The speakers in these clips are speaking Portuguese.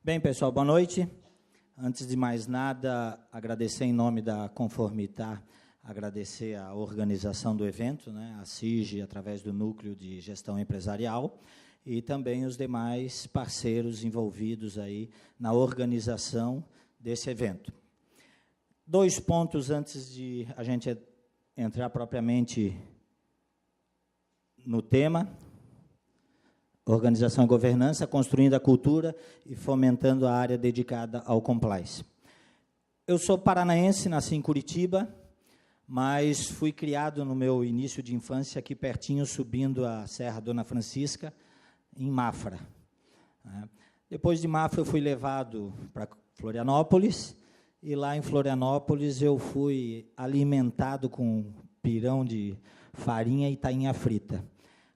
Bem, pessoal, boa noite. Antes de mais nada, agradecer em nome da Conformitar, agradecer a organização do evento, né, a CIG, através do Núcleo de Gestão Empresarial, e também os demais parceiros envolvidos aí na organização desse evento. 2 pontos antes de a gente entrar propriamente no tema: organização e governança, construindo a cultura e fomentando a área dedicada ao compliance. Eu sou paranaense, nasci em Curitiba, mas fui criado no meu início de infância aqui pertinho, subindo a Serra Dona Francisca, em Mafra. Depois de Mafra, eu fui levado para Florianópolis, e lá em Florianópolis eu fui alimentado com pirão de farinha e tainha frita.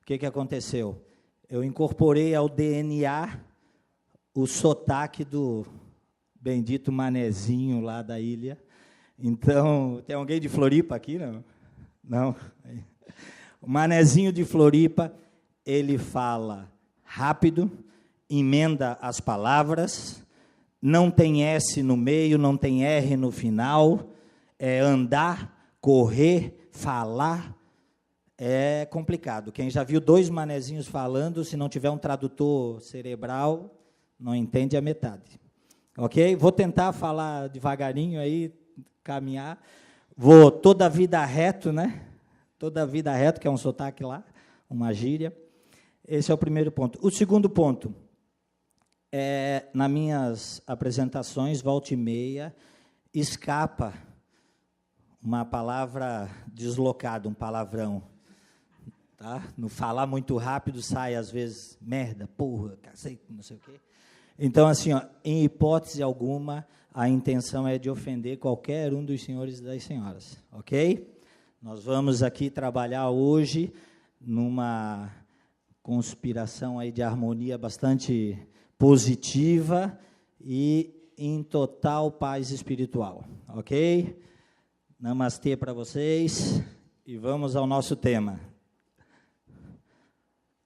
O que aconteceu? Eu incorporei ao DNA o sotaque do bendito manezinho lá da ilha. Então, tem alguém de Floripa aqui, não? Não? O manezinho de Floripa, ele fala rápido, emenda as palavras, não tem S no meio, não tem R no final, é andar, correr, falar. É complicado. Quem já viu 2 manezinhos falando, se não tiver um tradutor cerebral, não entende a metade. Ok? Vou tentar falar devagarinho aí, caminhar. Vou toda a vida reto, né? Toda a vida reto, que é um sotaque lá, uma gíria. Esse é o primeiro ponto. O segundo ponto é, nas minhas apresentações, volta e meia, escapa uma palavra deslocada, um palavrão. Tá? No falar muito rápido sai, às vezes, merda, porra, cacete, não sei o quê. Então, assim, ó, em hipótese alguma, a intenção é de ofender qualquer um dos senhores e das senhoras, ok? Nós vamos aqui trabalhar hoje numa conspiração aí de harmonia bastante positiva e em total paz espiritual, ok? Namastê para vocês e vamos ao nosso tema.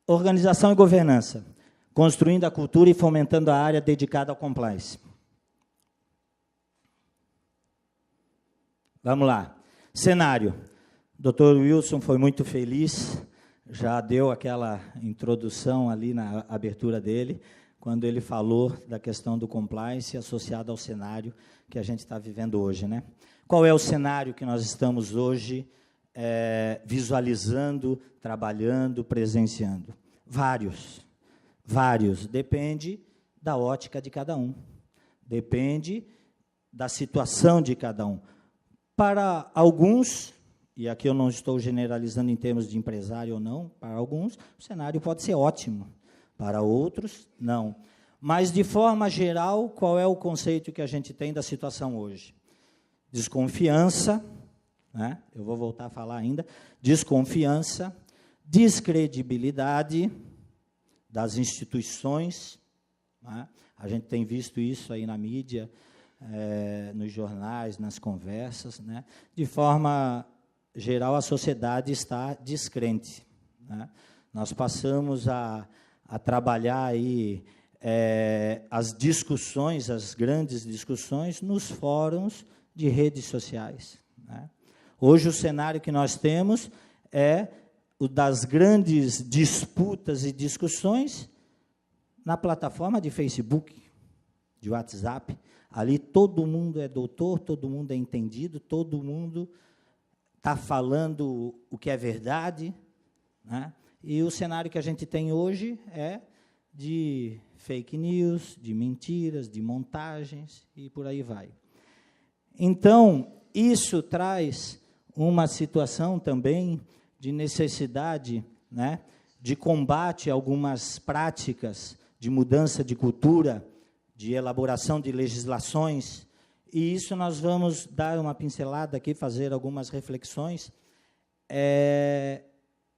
Organização e governança, construindo a cultura e fomentando a área dedicada ao compliance. Vamos lá. Cenário. O Dr. Wilson foi muito feliz, já deu aquela introdução ali na abertura dele, quando ele falou da questão do compliance associado ao cenário que a gente está vivendo hoje, né? Qual é o cenário que nós estamos hoje visualizando, trabalhando, presenciando? Vários, depende da ótica de cada um, depende da situação de cada um. Para alguns, e aqui eu não estou generalizando em termos de empresário ou não, para alguns o cenário pode ser ótimo, para outros, não. Mas, de forma geral, qual é o conceito que a gente tem da situação hoje? Desconfiança, né? Eu vou voltar a falar ainda, desconfiança, descredibilidade das instituições, né? A gente tem visto isso aí na mídia, nos jornais, nas conversas, né? De forma geral, a sociedade está descrente, né? Nós passamos a trabalhar aí as discussões, as grandes discussões, nos fóruns de redes sociais, né? Hoje, o cenário que nós temos é o das grandes disputas e discussões na plataforma de Facebook, de WhatsApp. Ali todo mundo é doutor, todo mundo é entendido, todo mundo está falando o que é verdade, né? E o cenário que a gente tem hoje é de fake news, de mentiras, de montagens, e por aí vai. Então, isso traz uma situação também de necessidade, né, de combate a algumas práticas de mudança de cultura, de elaboração de legislações, e isso nós vamos dar uma pincelada aqui, fazer algumas reflexões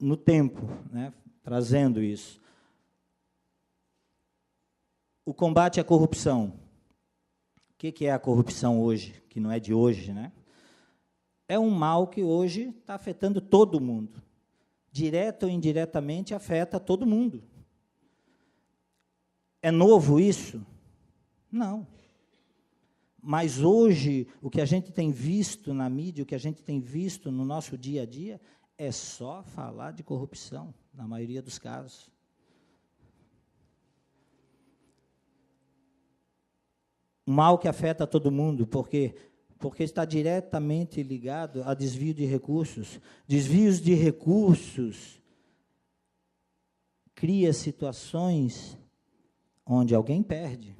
no tempo, né, trazendo isso. O combate à corrupção. O que é a corrupção hoje, que não é de hoje, né? É um mal que hoje está afetando todo mundo. Direto ou indiretamente afeta todo mundo. É novo isso? Não. Mas hoje, o que a gente tem visto na mídia, o que a gente tem visto no nosso dia a dia, é só falar de corrupção, na maioria dos casos. Um mal que afeta todo mundo, porque está diretamente ligado a desvio de recursos. Desvios de recursos cria situações onde alguém perde,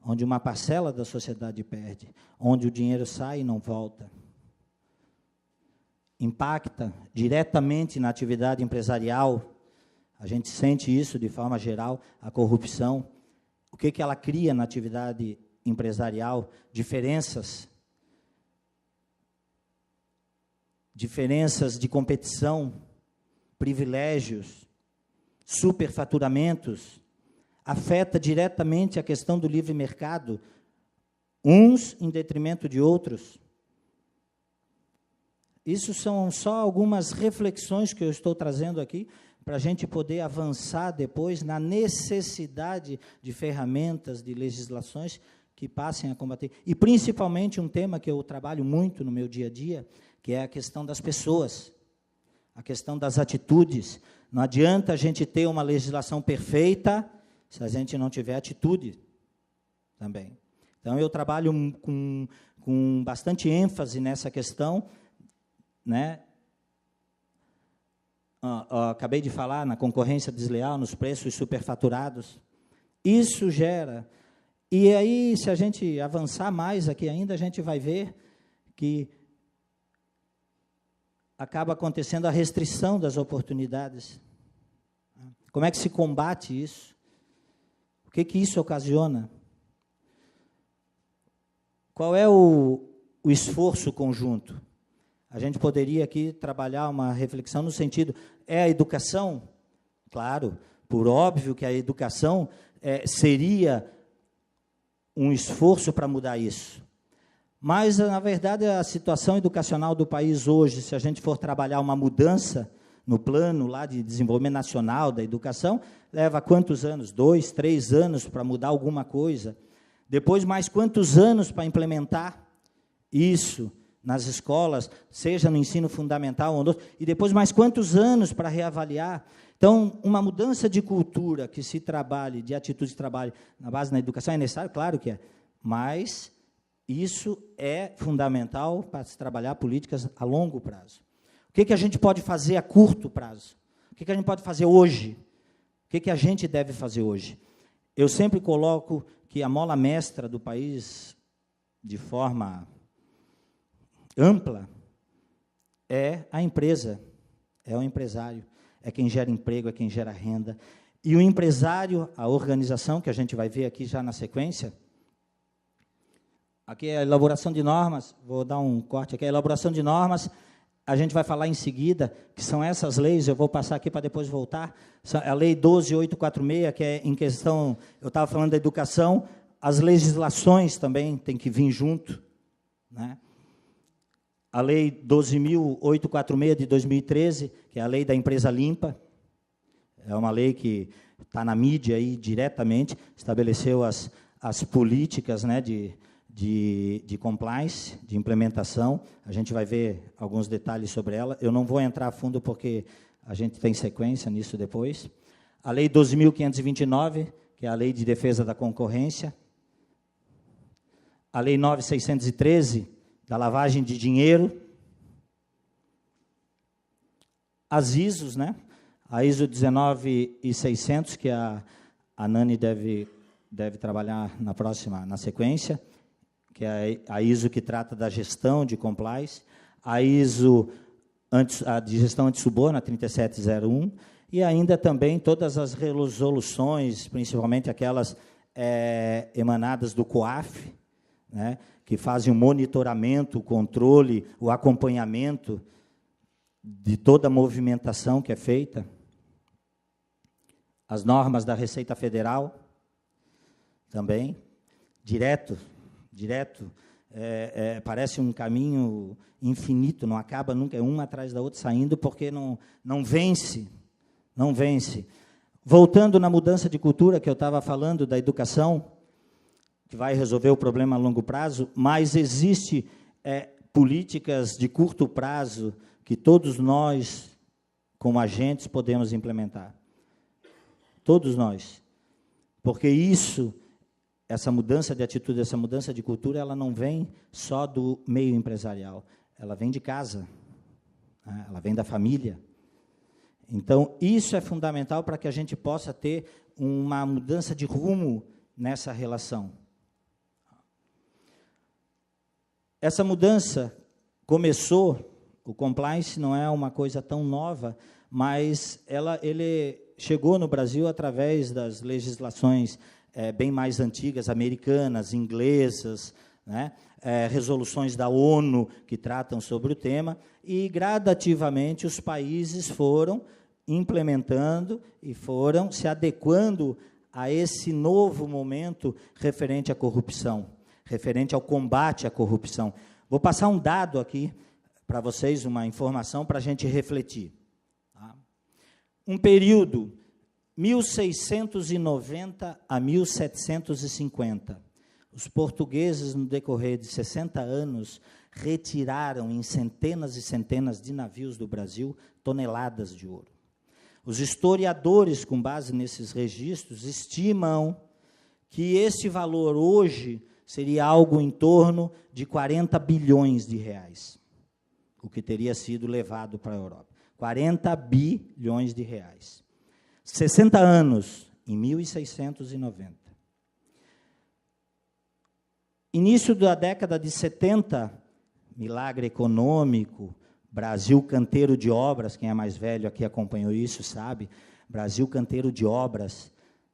onde uma parcela da sociedade perde, onde o dinheiro sai e não volta. Impacta diretamente na atividade empresarial, a gente sente isso de forma geral, a corrupção. O que ela cria na atividade empresarial? Diferenças de competição, privilégios, superfaturamentos, afeta diretamente a questão do livre mercado, uns em detrimento de outros. Isso são só algumas reflexões que eu estou trazendo aqui, para a gente poder avançar depois na necessidade de ferramentas, de legislações que passem a combater. E, principalmente, um tema que eu trabalho muito no meu dia a dia, que é a questão das pessoas, a questão das atitudes. Não adianta a gente ter uma legislação perfeita se a gente não tiver atitude também. Então, eu trabalho com bastante ênfase nessa questão, né? Acabei de falar na concorrência desleal, nos preços superfaturados. Isso gera. E aí, se a gente avançar mais aqui ainda, a gente vai ver que acaba acontecendo a restrição das oportunidades. Como é que se combate isso? O que isso ocasiona? Qual é o esforço conjunto? A gente poderia aqui trabalhar uma reflexão no sentido, é a educação? Claro, por óbvio que a educação seria um esforço para mudar isso. Mas, na verdade, a situação educacional do país hoje, se a gente for trabalhar uma mudança no plano lá de desenvolvimento nacional da educação, leva quantos anos? 2, 3 anos para mudar alguma coisa. Depois, mais quantos anos para implementar isso nas escolas, seja no ensino fundamental ou no outro, e depois mais quantos anos para reavaliar. Então, uma mudança de cultura que se trabalhe, de atitude de trabalho na base da educação é necessário, claro que é, mas isso é fundamental para se trabalhar políticas a longo prazo. O que a gente pode fazer a curto prazo? O que a gente pode fazer hoje? O que a gente deve fazer hoje? Eu sempre coloco que a mola mestra do país, de forma ampla, é a empresa, é o empresário, é quem gera emprego, é quem gera renda. E o empresário, a organização, que a gente vai ver aqui já na sequência, aqui é a elaboração de normas, vou dar um corte aqui, a elaboração de normas, a gente vai falar em seguida, que são essas leis, eu vou passar aqui para depois voltar, a Lei 12.846, que é em questão, eu estava falando da educação, as legislações também têm que vir junto, né? A Lei 12.846 de 2013, que é a Lei da Empresa Limpa, é uma lei que está na mídia aí diretamente, estabeleceu as políticas, né, de compliance, de implementação. A gente vai ver alguns detalhes sobre ela. Eu não vou entrar a fundo porque a gente tem sequência nisso depois. A Lei 12.529, que é a Lei de Defesa da Concorrência. A Lei 9.613, da lavagem de dinheiro. As ISOs, né? A ISO 19600, que a Nani deve trabalhar na sequência, que é a ISO que trata da gestão de compliance, a ISO de gestão antissuborno, a 3701, e ainda também todas as resoluções, principalmente aquelas emanadas do COAF, né, que fazem o monitoramento, o controle, o acompanhamento de toda a movimentação que é feita. As normas da Receita Federal, também, direto, parece um caminho infinito, não acaba nunca, é uma atrás da outra saindo, porque não vence. Voltando na mudança de cultura que eu estava falando, da educação, que vai resolver o problema a longo prazo, mas existe políticas de curto prazo que todos nós, como agentes, podemos implementar. Todos nós. Porque essa mudança de atitude, essa mudança de cultura, ela não vem só do meio empresarial, ela vem de casa, né? Ela vem da família. Então, isso é fundamental para que a gente possa ter uma mudança de rumo nessa relação. Essa mudança começou, o compliance não é uma coisa tão nova, mas ele chegou no Brasil através das legislações bem mais antigas, americanas, inglesas, né? Resoluções da ONU que tratam sobre o tema, e gradativamente os países foram implementando e foram se adequando a esse novo momento referente à corrupção, referente ao combate à corrupção. Vou passar um dado aqui para vocês, uma informação para a gente refletir. Tá? Um período 1690 a 1750. Os portugueses, no decorrer de 60 anos, retiraram em centenas e centenas de navios do Brasil toneladas de ouro. Os historiadores, com base nesses registros, estimam que esse valor hoje seria algo em torno de 40 bilhões de reais, o que teria sido levado para a Europa. 40 bilhões de reais. 60 anos, em 1690. Início da década de 70, milagre econômico, Brasil canteiro de obras, quem é mais velho aqui acompanhou isso, sabe? Brasil canteiro de obras,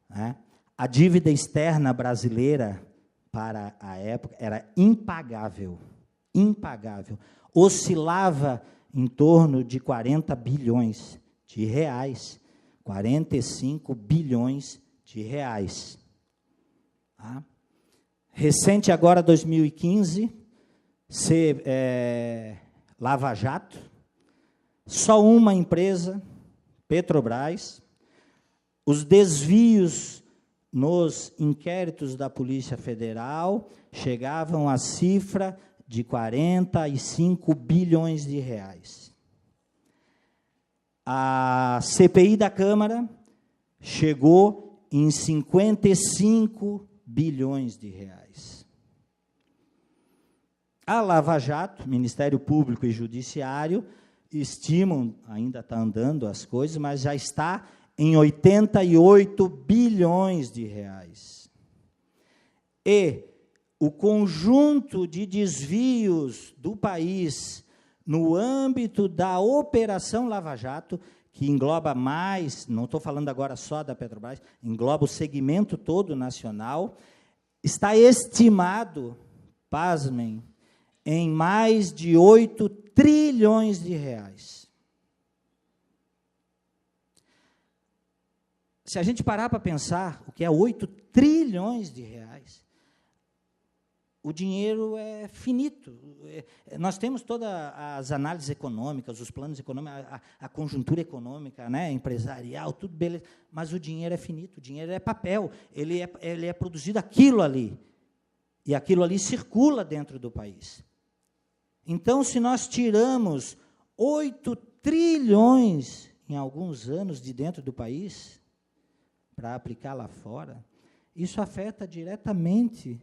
né? A dívida externa brasileira, para a época, era impagável, impagável. Oscilava em torno de 40 bilhões de reais, 45 bilhões de reais. Tá? Recente agora, 2015, Lava Jato, só uma empresa, Petrobras, os desvios nos inquéritos da Polícia Federal chegavam à cifra de 45 bilhões de reais. A CPI da Câmara chegou em 55 bilhões de reais. A Lava Jato, Ministério Público e Judiciário, estimam, ainda está andando as coisas, mas já está em 88 bilhões de reais. E o conjunto de desvios do país no âmbito da Operação Lava Jato, que engloba mais, não estou falando agora só da Petrobras, engloba o segmento todo nacional, está estimado, pasmem, em mais de 8 trilhões de reais. Se a gente parar para pensar o que é 8 trilhões de reais, o dinheiro é finito. Nós temos todas as análises econômicas, os planos econômicos, a conjuntura econômica, né, empresarial, tudo beleza, mas o dinheiro é finito, o dinheiro é papel, ele é produzido aquilo ali, e aquilo ali circula dentro do país. Então, se nós tiramos 8 trilhões em alguns anos de dentro do país, para aplicar lá fora, isso afeta diretamente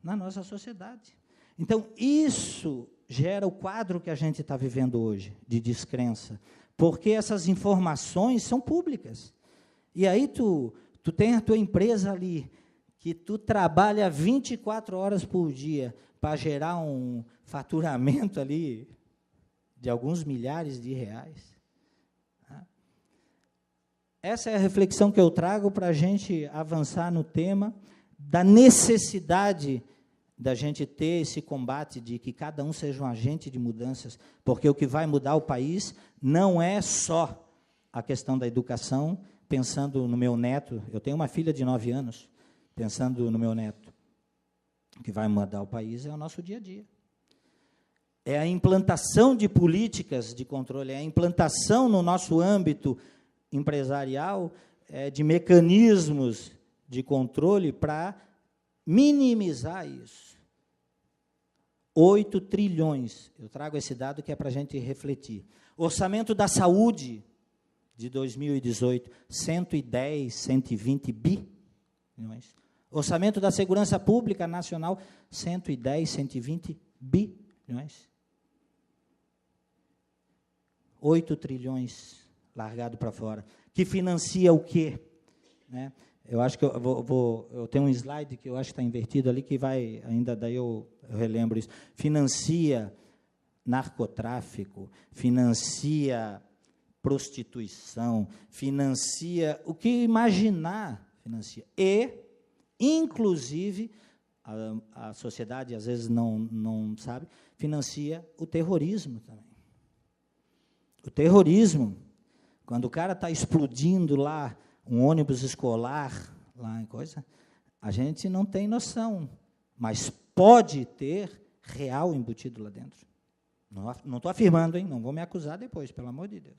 na nossa sociedade. Então, isso gera o quadro que a gente está vivendo hoje, de descrença, porque essas informações são públicas. E aí tu tem a tua empresa ali, que tu trabalha 24 horas por dia para gerar um faturamento ali de alguns milhares de reais. Essa é a reflexão que eu trago para a gente avançar no tema da necessidade da gente ter esse combate de que cada um seja um agente de mudanças, porque o que vai mudar o país não é só a questão da educação, pensando no meu neto, eu tenho uma filha de 9 anos, pensando no meu neto. O que vai mudar o país é o nosso dia a dia. É a implantação de políticas de controle, é a implantação no nosso âmbito empresarial de mecanismos de controle para minimizar isso. 8 trilhões. Eu trago esse dado que é para a gente refletir. Orçamento da saúde de 2018, 110, 120 bilhões. Orçamento da segurança pública nacional, 110, 120 bilhões. 8 trilhões largado para fora. Que financia o quê? Né? Eu acho que eu tenho um slide que eu acho que está invertido ali, que vai, ainda daí eu relembro isso. Financia narcotráfico, financia prostituição, financia o que imaginar, financia. E, inclusive, a sociedade às vezes não sabe, financia o terrorismo também. O terrorismo, quando o cara está explodindo lá, um ônibus escolar, lá em coisa, a gente não tem noção, mas pode ter real embutido lá dentro. Não estou afirmando, hein? Não vou me acusar depois, pelo amor de Deus.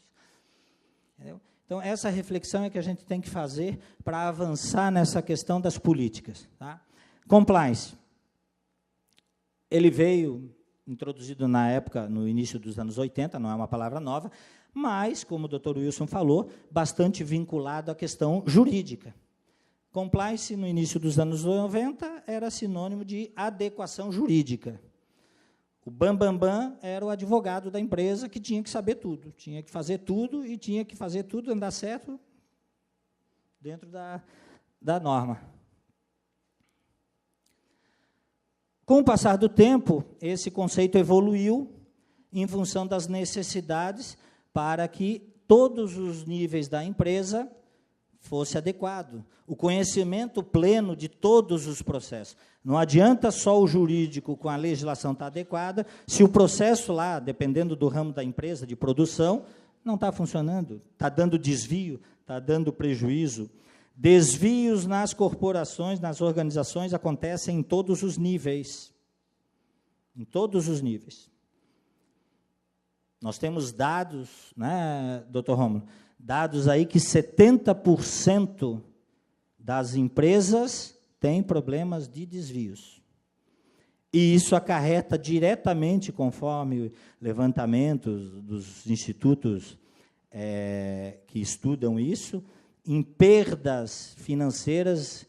Entendeu? Então, essa reflexão é que a gente tem que fazer para avançar nessa questão das políticas. Tá? Compliance. Ele veio introduzido na época, no início dos anos 80, não é uma palavra nova, mas, como o Dr. Wilson falou, bastante vinculado à questão jurídica. Compliance, no início dos anos 90, era sinônimo de adequação jurídica. O bambambam era o advogado da empresa que tinha que saber tudo, tinha que fazer tudo e tinha que fazer tudo andar certo dentro da norma. Com o passar do tempo, esse conceito evoluiu em função das necessidades para que todos os níveis da empresa fosse adequado. O conhecimento pleno de todos os processos. Não adianta só o jurídico com a legislação estar adequada, se o processo lá, dependendo do ramo da empresa, de produção, não está funcionando, está dando desvio, está dando prejuízo. Desvios nas corporações, nas organizações, acontecem em todos os níveis. Em todos os níveis. Nós temos dados, né, doutor Rômulo? Dados aí que 70% das empresas têm problemas de desvios. E isso acarreta diretamente, conforme levantamentos dos institutos que estudam isso, em perdas financeiras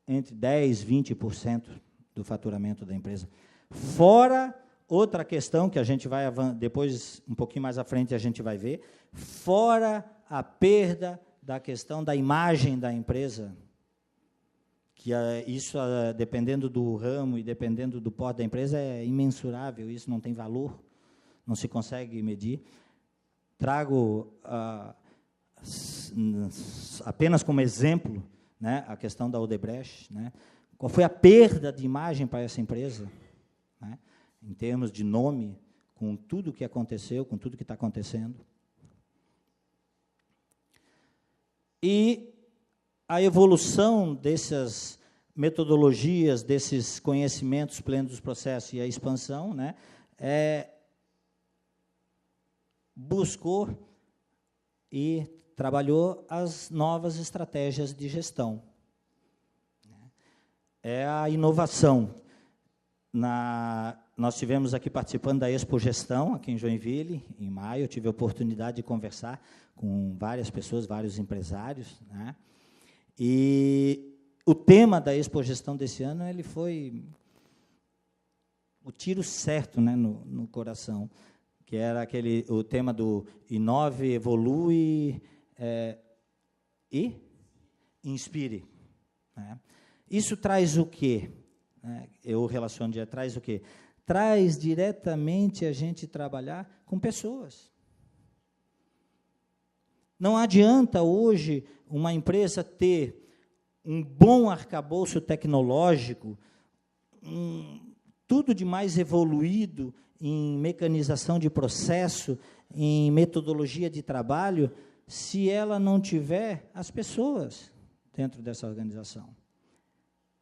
entre 10% e 20% do faturamento da empresa. Fora outra questão que a gente vai, depois, um pouquinho mais à frente, a gente vai ver, fora a perda da questão da imagem da empresa, que isso, dependendo do ramo e dependendo do porte da empresa, é imensurável, isso não tem valor, não se consegue medir. Trago apenas como exemplo, né, a questão da Odebrecht, né, qual foi a perda de imagem para essa empresa, né, em termos de nome, com tudo o que aconteceu, com tudo que está acontecendo. E a evolução dessas metodologias, desses conhecimentos plenos dos processos e a expansão, né, buscou e trabalhou as novas estratégias de gestão. É a inovação. Nós tivemos aqui participando da Expo Gestão, aqui em Joinville, em maio, eu tive a oportunidade de conversar com várias pessoas, vários empresários, né? E o tema da Expo Gestão desse ano, ele foi o tiro certo, né, no coração, que era o tema do Inove, Evolui e Inspire. Né? Isso traz o quê? Eu relaciono traz o quê? Traz diretamente a gente trabalhar com pessoas. Não adianta hoje uma empresa ter um bom arcabouço tecnológico, tudo de mais evoluído em mecanização de processo, em metodologia de trabalho, se ela não tiver as pessoas dentro dessa organização.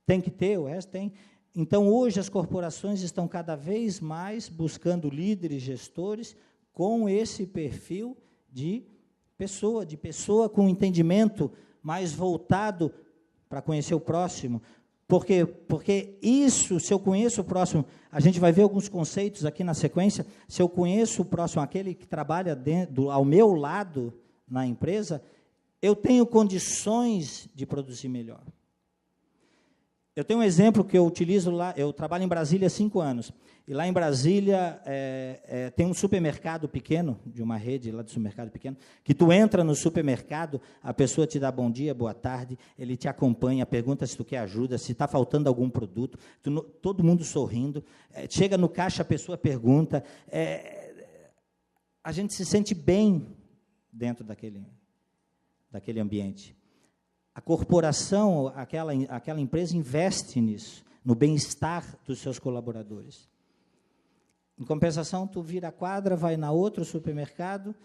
Tem que ter, o resto tem. Então, hoje, as corporações estão cada vez mais buscando líderes, gestores, com esse perfil de pessoa com entendimento mais voltado para conhecer o próximo, Por quê? Porque isso, se eu conheço o próximo, a gente vai ver alguns conceitos aqui na sequência, se eu conheço o próximo, aquele que trabalha ao meu lado na empresa, eu tenho condições de produzir melhor. Eu tenho um exemplo que eu utilizo lá, eu trabalho em Brasília há 5 anos, e lá em Brasília tem um supermercado pequeno, de uma rede lá de supermercado pequeno, que tu entra no supermercado, a pessoa te dá bom dia, boa tarde, ele te acompanha, pergunta se tu quer ajuda, se está faltando algum produto, todo mundo sorrindo, chega no caixa, a pessoa pergunta, a gente se sente bem dentro daquele ambiente. A corporação, aquela empresa investe nisso, no bem-estar dos seus colaboradores. Em compensação, tu vira a quadra, vai na outro supermercado,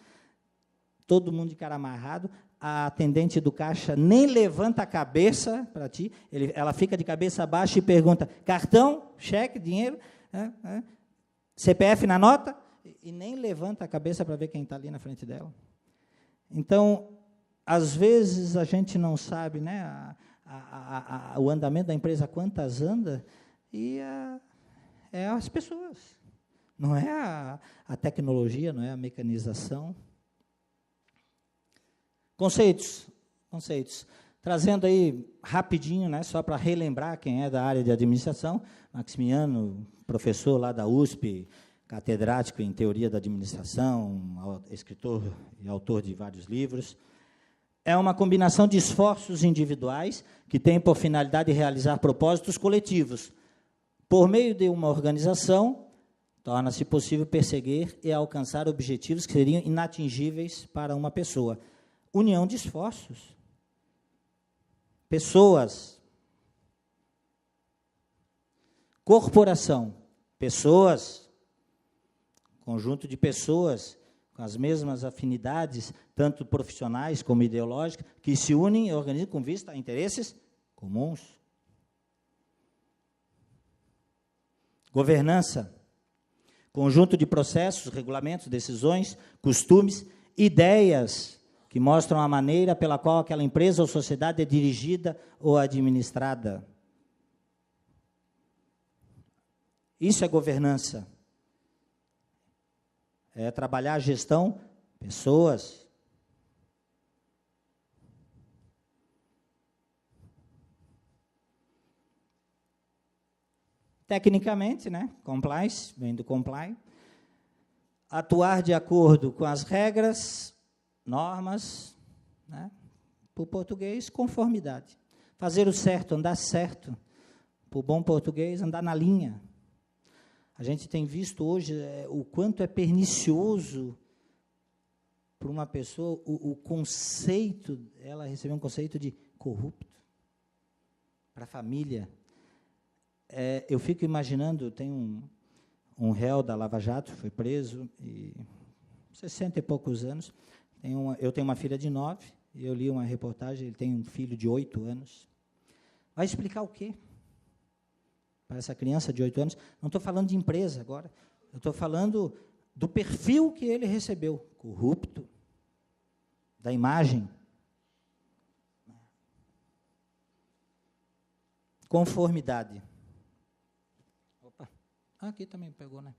todo mundo de cara amarrado, a atendente do caixa nem levanta a cabeça para ti, ela fica de cabeça baixa e pergunta, cartão, cheque, dinheiro, CPF na nota, e nem levanta a cabeça para ver quem está ali na frente dela. Então, às vezes a gente não sabe, né, o andamento da empresa, quantas anda, e é as pessoas. Não é a tecnologia, não é a mecanização. Conceitos. Trazendo aí rapidinho, né, só para relembrar quem é da área de administração, Maximiano, professor lá da USP, catedrático em teoria da administração, escritor e autor de vários livros. É uma combinação de esforços individuais que tem por finalidade realizar propósitos coletivos. Por meio de uma organização, torna-se possível perseguir e alcançar objetivos que seriam inatingíveis para uma pessoa. União de esforços. Pessoas. Corporação. Pessoas. Conjunto de pessoas com as mesmas afinidades, tanto profissionais como ideológicas, que se unem e organizam com vista a interesses comuns. Governança, conjunto de processos, regulamentos, decisões, costumes, ideias que mostram a maneira pela qual aquela empresa ou sociedade é dirigida ou administrada. Isso é governança. É trabalhar a gestão, pessoas. Tecnicamente, né? Compliance, vem do comply. Atuar de acordo com as regras, normas, né? Por português, conformidade. Fazer o certo, andar certo. Por bom português, andar na linha. A gente tem visto hoje o quanto é pernicioso para uma pessoa o conceito, ela recebeu um conceito de corrupto. Para a família. Eu fico imaginando, tem um réu da Lava Jato, foi preso, e 60 e poucos anos, eu tenho uma filha de 9, e eu li uma reportagem, ele tem um filho de 8 anos. Vai explicar o quê? Para essa criança de 8 anos, não estou falando de empresa agora, eu estou falando do perfil que ele recebeu, corrupto, da imagem. Conformidade. Opa, aqui também pegou, né?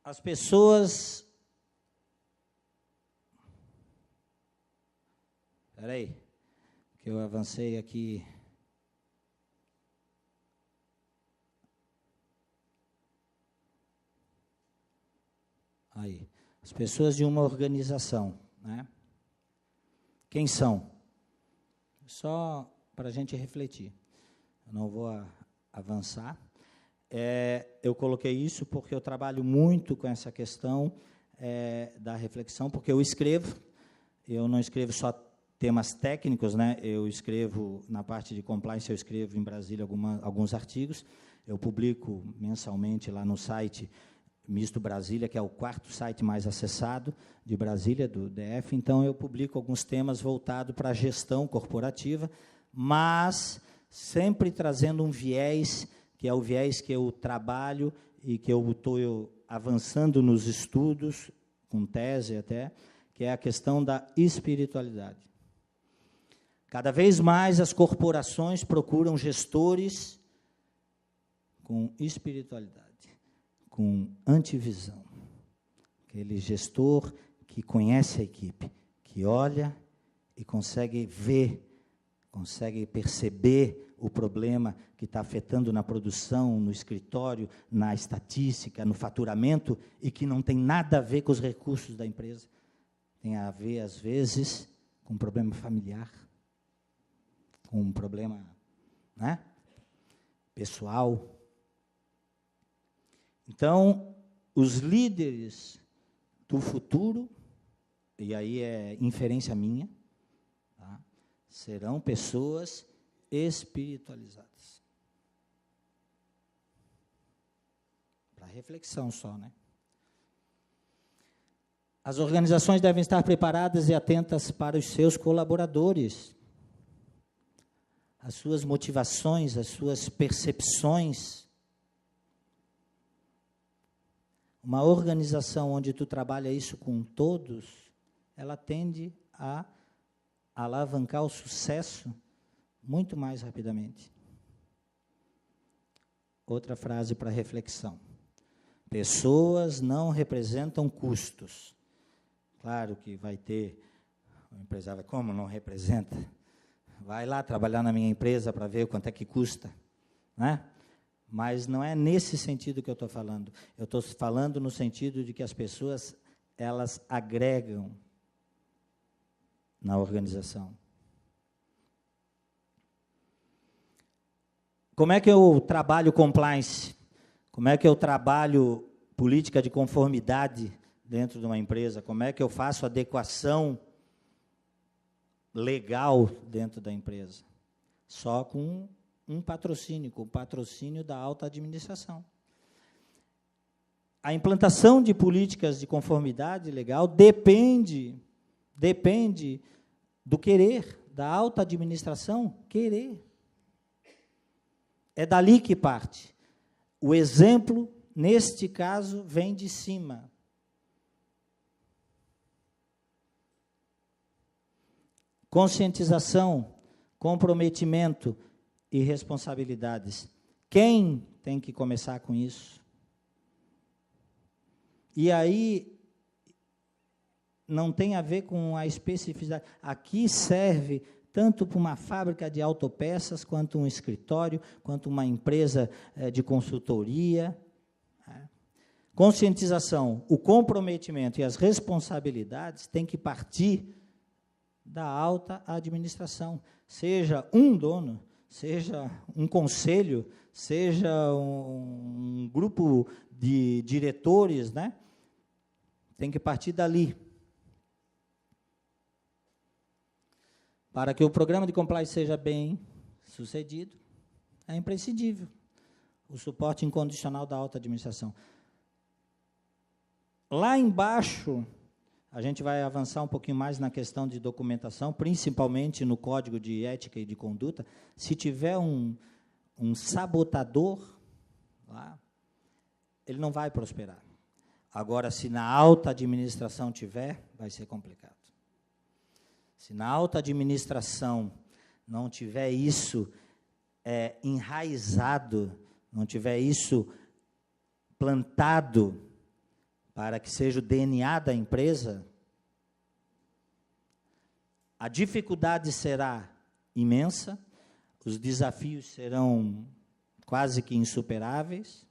As pessoas... Espera aí, que eu avancei aqui... Aí, as pessoas de uma organização, né? Quem são? Só para a gente refletir. Eu não vou avançar. Eu coloquei isso porque eu trabalho muito com essa questão da reflexão, porque eu não escrevo só temas técnicos, né? Eu escrevo, na parte de compliance, eu escrevo em Brasília alguns artigos, eu publico mensalmente lá no site Misto Brasília, que é o 4º site mais acessado de Brasília, do DF. Então, eu publico alguns temas voltados para a gestão corporativa, mas sempre trazendo um viés, que é o viés que eu trabalho e que eu estou avançando nos estudos, com tese até, que é a questão da espiritualidade. Cada vez mais as corporações procuram gestores com espiritualidade, com antivisão. Aquele gestor que conhece a equipe, que olha e consegue ver, consegue perceber o problema que está afetando na produção, no escritório, na estatística, no faturamento, e que não tem nada a ver com os recursos da empresa. Tem a ver, às vezes, com um problema familiar, com um problema, né, pessoal. Então, os líderes do futuro, e aí é inferência minha, tá, serão pessoas espiritualizadas. Para reflexão só, né? As organizações devem estar preparadas e atentas para os seus colaboradores, as suas motivações, as suas percepções. Uma organização onde tu trabalha isso com todos, ela tende a alavancar o sucesso muito mais rapidamente. Outra frase para reflexão. Pessoas não representam custos. Claro que vai ter, o empresário, como não representa? Vai lá trabalhar na minha empresa para ver quanto é que custa, né? Mas não é nesse sentido que eu estou falando. Eu estou falando no sentido de que as pessoas, elas agregam na organização. Como é que eu trabalho compliance? Como é que eu trabalho política de conformidade dentro de uma empresa? Como é que eu faço adequação legal dentro da empresa? Só com um patrocínio, com o patrocínio da alta administração. A implantação de políticas de conformidade legal depende do querer, da alta administração querer. É dali que parte. O exemplo, neste caso, vem de cima. Conscientização, comprometimento e responsabilidades. Quem tem que começar com isso? E aí, não tem a ver com a especificidade. Aqui serve tanto para uma fábrica de autopeças, quanto um escritório, quanto uma empresa de consultoria. Conscientização, o comprometimento e as responsabilidades têm que partir da alta administração. Seja um dono, seja um conselho, seja um grupo de diretores, né? Tem que partir dali. Para que o programa de compliance seja bem sucedido, é imprescindível o suporte incondicional da alta administração. Lá embaixo, a gente vai avançar um pouquinho mais na questão de documentação, principalmente no código de ética e de conduta. Se tiver um sabotador lá, ele não vai prosperar. Agora, se na alta administração tiver, vai ser complicado. Se na alta administração não tiver isso enraizado, não tiver isso plantado para que seja o DNA da empresa, a dificuldade será imensa, os desafios serão quase que insuperáveis.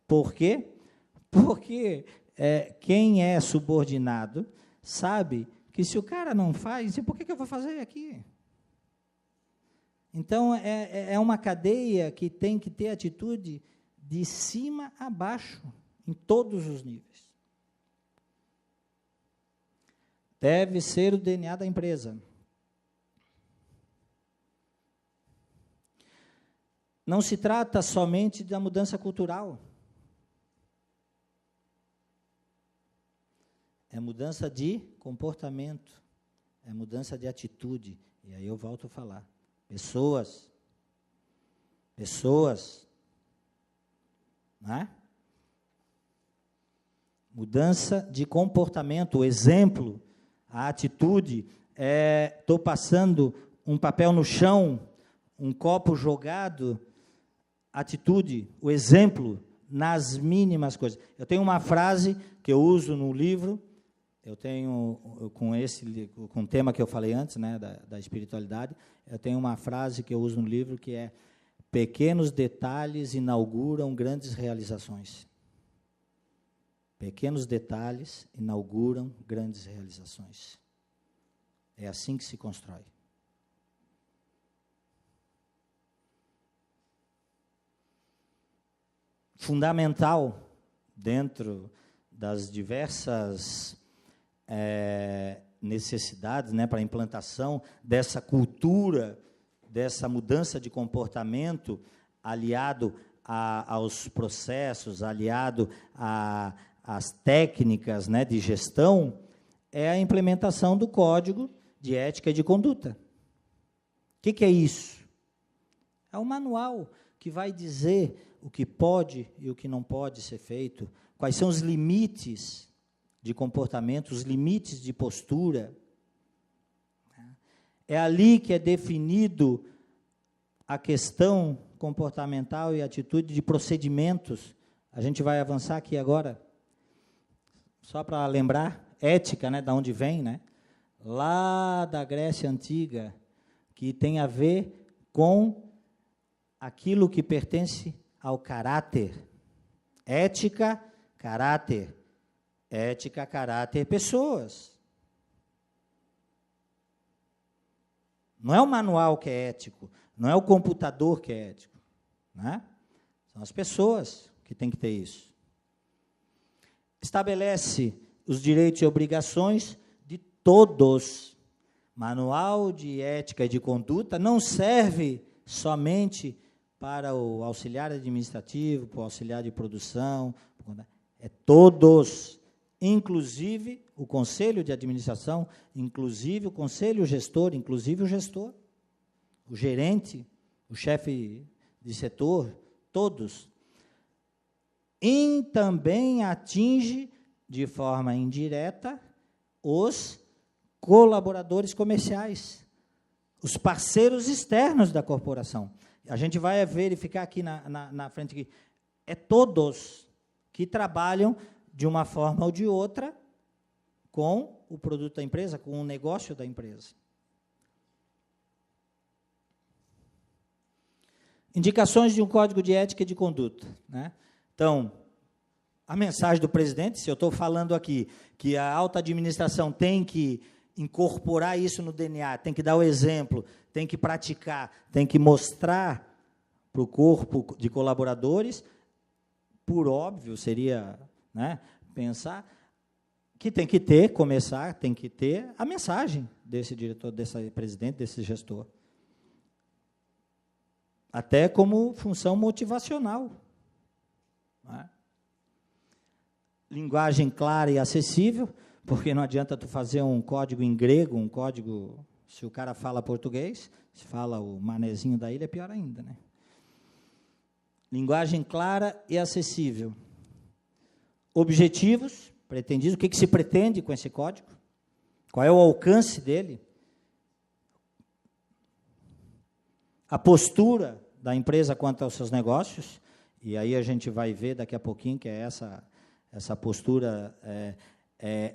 Por quê? Porque quem é subordinado sabe que se o cara não faz, por que eu vou fazer aqui? Então, é uma cadeia que tem que ter atitude de cima a baixo, em todos os níveis. Deve ser o DNA da empresa. Não se trata somente da mudança cultural. É mudança de comportamento, é mudança de atitude. E aí eu volto a falar. Pessoas, né? Mudança de comportamento, o exemplo, a atitude. Estou passando um papel no chão, um copo jogado, atitude, o exemplo nas mínimas coisas. Eu tenho uma frase que eu uso no livro, eu tenho, com o tema que eu falei antes, né, da espiritualidade, eu tenho uma frase que eu uso no livro que é: pequenos detalhes inauguram grandes realizações. Pequenos detalhes inauguram grandes realizações. É assim que se constrói. Fundamental, dentro das diversas necessidades, né, para a implantação dessa cultura, dessa mudança de comportamento, aliado aos processos, aliado às técnicas, né, de gestão, é a implementação do Código de Ética e de Conduta. O que é isso? É um manual que vai dizer o que pode e o que não pode ser feito, quais são os limites de comportamento, os limites de postura. É ali que é definido a questão comportamental e atitude de procedimentos. A gente vai avançar aqui agora. Só para lembrar, ética, né, da onde vem, né? Lá da Grécia Antiga, que tem a ver com aquilo que pertence ao caráter. Ética, caráter. Ética, caráter, pessoas. Não é o manual que é ético, não é o computador que é ético, né? São as pessoas que têm que ter isso. Estabelece os direitos e obrigações de todos. Manual de ética e de conduta não serve somente para o auxiliar administrativo, para o auxiliar de produção, é todos, inclusive o conselho de administração, inclusive o conselho gestor, inclusive o gestor, o gerente, o chefe de setor, todos. E também atinge, de forma indireta, os colaboradores comerciais, os parceiros externos da corporação. A gente vai verificar aqui na frente, que é todos que trabalham de uma forma ou de outra com o produto da empresa, com o negócio da empresa. Indicações de um código de ética e de conduta, né? Então, a mensagem do presidente, se eu estou falando aqui que a alta administração tem que incorporar isso no DNA, tem que dar o exemplo, tem que praticar, tem que mostrar para o corpo de colaboradores, por óbvio, seria, né, pensar que tem que ter, tem que ter a mensagem desse diretor, desse presidente, desse gestor. Até como função motivacional. Né? Linguagem clara e acessível, porque não adianta tu fazer um código em grego, um código, se o cara fala português, se fala o manezinho da ilha, é pior ainda, né? Linguagem clara e acessível. Objetivos pretendidos, o que se pretende com esse código? Qual é o alcance dele? A postura da empresa quanto aos seus negócios, e aí a gente vai ver daqui a pouquinho que é essa postura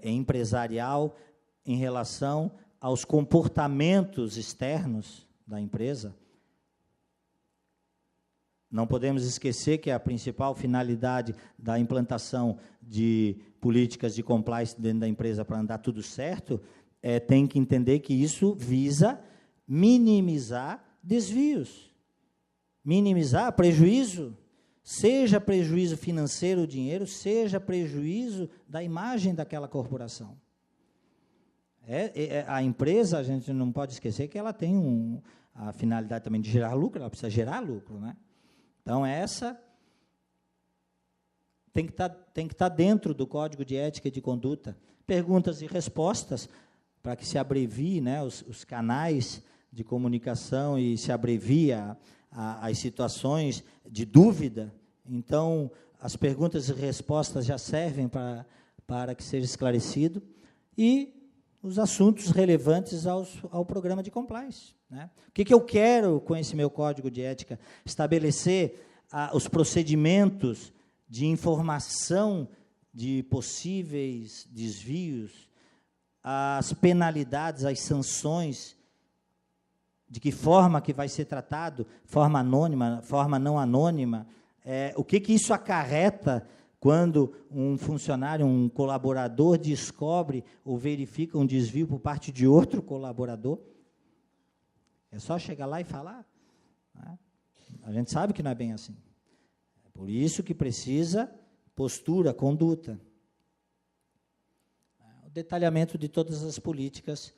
empresarial em relação aos comportamentos externos da empresa. Não podemos esquecer que a principal finalidade da implantação de políticas de compliance dentro da empresa para andar tudo certo, tem que entender que isso visa minimizar desvios, minimizar prejuízo, seja prejuízo financeiro, dinheiro, seja prejuízo da imagem daquela corporação. A empresa, a gente não pode esquecer que ela tem a finalidade também de gerar lucro, ela precisa gerar lucro, né? Então, essa tem que estar dentro do Código de Ética e de Conduta. Perguntas e respostas, para que se abrevie, né, os canais de comunicação e se abrevie as situações de dúvida. Então, as perguntas e respostas já servem para que seja esclarecido. E os assuntos relevantes ao programa de compliance, né? O que eu quero com esse meu código de ética? Estabelecer os procedimentos de informação de possíveis desvios, as penalidades, as sanções, de que forma que vai ser tratado, forma anônima, forma não anônima, o que isso acarreta quando um funcionário, um colaborador descobre ou verifica um desvio por parte de outro colaborador. É só chegar lá e falar, né? A gente sabe que não é bem assim. É por isso que precisa postura, conduta. O detalhamento de todas as políticas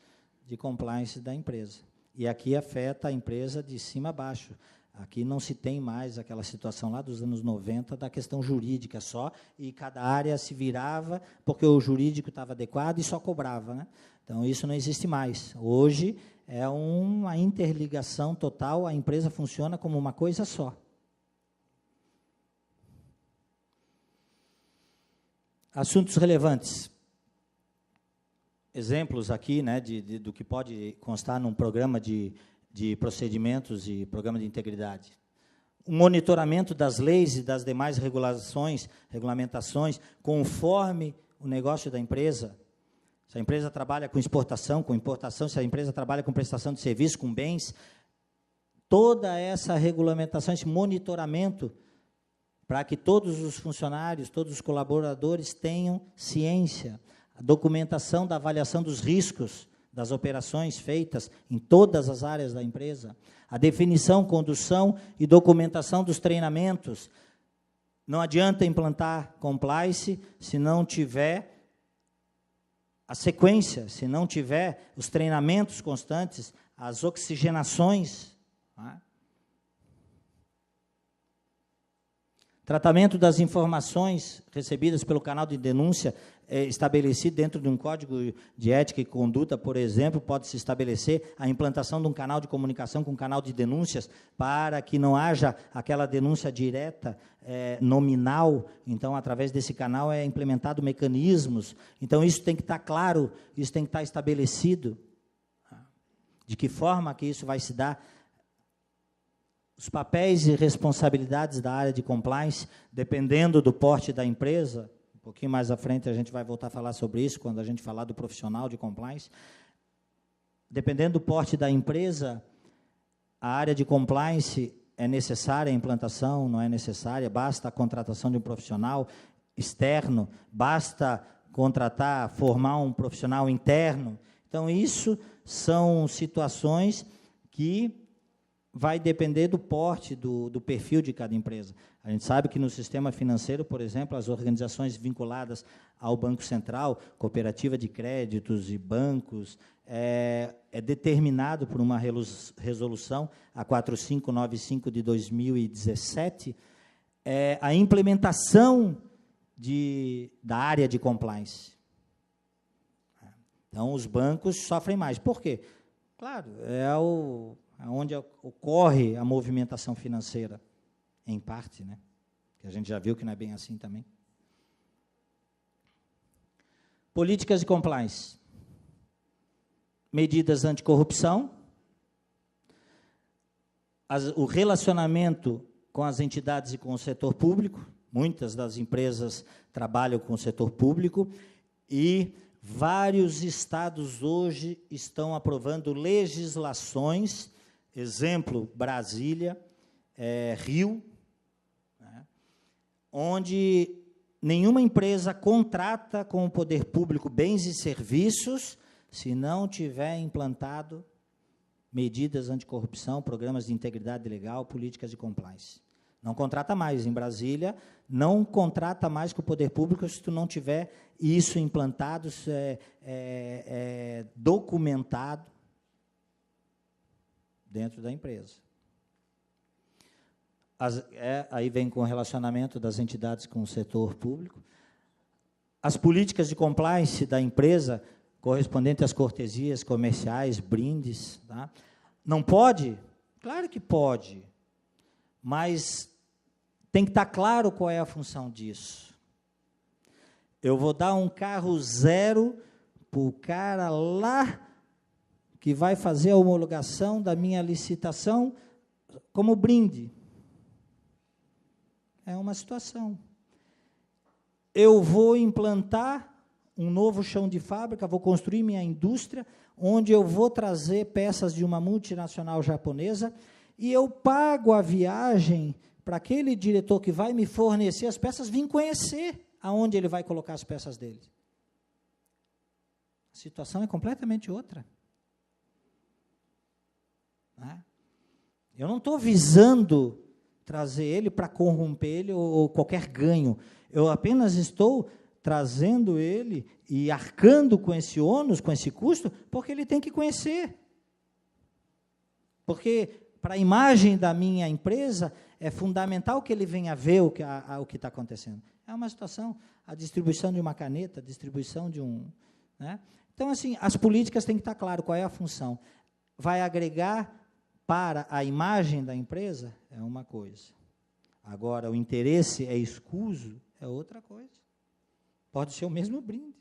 de compliance da empresa. E aqui afeta a empresa de cima a baixo. Aqui não se tem mais aquela situação lá dos anos 90 da questão jurídica só, e cada área se virava porque o jurídico estava adequado e só cobrava, né? Então, isso não existe mais. Hoje é uma interligação total, a empresa funciona como uma coisa só. Assuntos relevantes. Exemplos aqui, né, do que pode constar num programa de procedimentos e programa de integridade. O monitoramento das leis e das demais regulamentações, conforme o negócio da empresa. Se a empresa trabalha com exportação, com importação, se a empresa trabalha com prestação de serviço, com bens, toda essa regulamentação, esse monitoramento, para que todos os funcionários, todos os colaboradores tenham ciência, a documentação da avaliação dos riscos das operações feitas em todas as áreas da empresa, a definição, condução e documentação dos treinamentos. Não adianta implantar compliance se não tiver a sequência, se não tiver os treinamentos constantes, as oxigenações, né? Tratamento das informações recebidas pelo canal de denúncia estabelecido dentro de um código de ética e conduta, por exemplo, pode-se estabelecer a implantação de um canal de comunicação com um canal de denúncias para que não haja aquela denúncia direta, nominal. Então, através desse canal é implementado mecanismos. Então, isso tem que estar claro, isso tem que estar estabelecido. De que forma que isso vai se dar? Os papéis e responsabilidades da área de compliance, dependendo do porte da empresa, um pouquinho mais à frente a gente vai voltar a falar sobre isso, quando a gente falar do profissional de compliance. Dependendo do porte da empresa, a área de compliance é necessária a implantação, não é necessária, basta a contratação de um profissional externo, basta contratar, formar um profissional interno. Então, isso são situações que vai depender do porte, do perfil de cada empresa. A gente sabe que no sistema financeiro, por exemplo, as organizações vinculadas ao Banco Central, cooperativa de créditos e bancos, é determinado por uma resolução, a 4595 de 2017, a implementação da área de compliance. Então, os bancos sofrem mais. Por quê? Claro, onde ocorre a movimentação financeira, em parte, né? Que a gente já viu que não é bem assim também. Políticas de compliance. Medidas anticorrupção. O relacionamento com as entidades e com o setor público. Muitas das empresas trabalham com o setor público e vários estados hoje estão aprovando legislações. Exemplo, Brasília, Rio, né, onde nenhuma empresa contrata com o poder público bens e serviços se não tiver implantado medidas anticorrupção, programas de integridade legal, políticas de compliance. Não contrata mais. Em Brasília, não contrata mais com o poder público se tu não tiver isso implantado, documentado dentro da empresa. Aí vem com o relacionamento das entidades com o setor público. As políticas de compliance da empresa, correspondente às cortesias comerciais, brindes. Tá? Não pode? Claro que pode, mas tem que estar claro qual é a função disso. Eu vou dar um carro zero para o cara lá que vai fazer a homologação da minha licitação como brinde. É uma situação. Eu vou implantar um novo chão de fábrica, vou construir minha indústria, onde eu vou trazer peças de uma multinacional japonesa, e eu pago a viagem para aquele diretor que vai me fornecer as peças vir conhecer aonde ele vai colocar as peças dele. A situação é completamente outra. Eu não estou visando trazer ele para corromper ele ou qualquer ganho. Eu apenas estou trazendo ele e arcando com esse ônus, com esse custo, porque ele tem que conhecer. Porque, para a imagem da minha empresa, é fundamental que ele venha ver o que está acontecendo. É uma situação, a distribuição de uma caneta, a distribuição de um... Né? Então, assim, as políticas têm que estar claro qual é a função. Vai agregar para a imagem da empresa? É uma coisa. Agora, o interesse é escuso? É outra coisa. Pode ser o mesmo brinde.